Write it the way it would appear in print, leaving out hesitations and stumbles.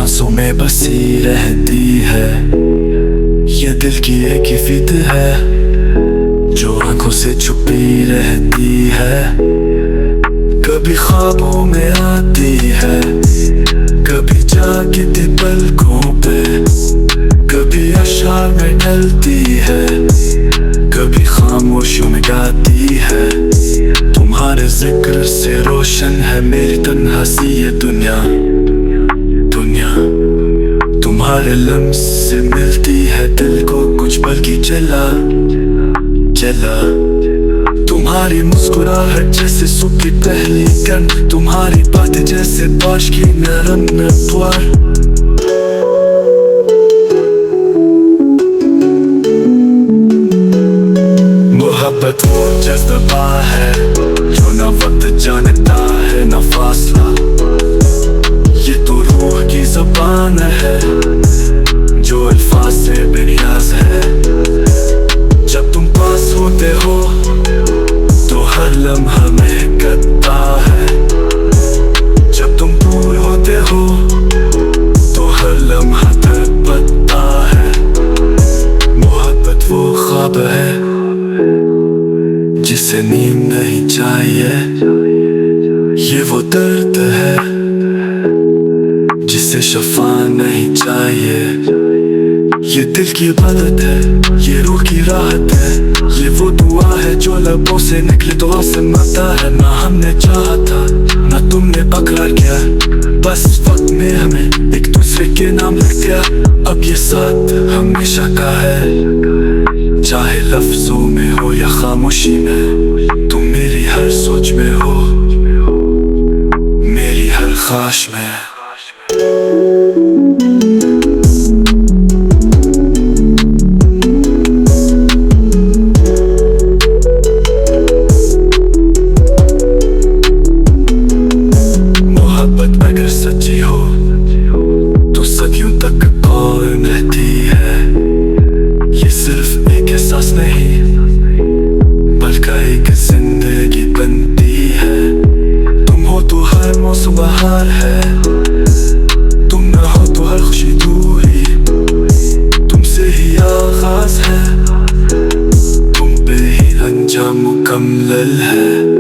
सांसों में बसी रहती है। ये दिल की एक ही फिद है जो आंखों से छुपी रहती है। कभी ख्वाबों में आती है, कभी जागती पलकों पे, कभी अशार में ढलती है, कभी खामोशियों में गाती है। तुम्हारे जिक्र से रोशन है मेरी तन्हासी ये दुनिया। तुम्हारे लम्स से मिलती है दिल को कुछ पल की जला। तुम्हारी मुस्कुराहट जैसे सुबह की पहली किरण, तुम्हारी बातें जैसे बारिश की नरम नतवार। मोहब्बत वो जज्बा है जो न वक्त जानता है न फासला। ये तो रूह की ज़बान है जो अल्फाज से बेनियाज है। जब तुम पास होते हो तो हर लम्हा महकता है, जब तुम दूर होते हो तो हर लम्हा तड़पता है। मोहब्बत वो ख्वाब है जिसे नींद नहीं चाहिए। ये वो दर्द है जिसे शफा नहीं चाहिए। ये दिल की इबादत है, ये रूह की राहत है। ये वो दुआ है जो लबों से निकले तो आसमां आता है। ना हमने चाहा था ना तुमने पकड़ा किया, बस वक्त में हमें एक दूसरे के नाम लिख दिया। अब ये साथ हमेशा का है, चाहे लफ्जों में हो या खामोशी में। तुम मेरी हर सोच में हो, मेरी हर ख्वाहिश में। मोहब्बत अगर सच्ची हो तो सदियों तक कायम रहती है। ये सिर्फ एक एहसास नहीं बल्कि एक जिंदगी बनती है। तुम हो तो हर मौसम बहार है, तुम ना हो तो हर खुशी दूरी। तुमसे ही आगाज है, तुम पे ही अंजाम मुकम्मल है।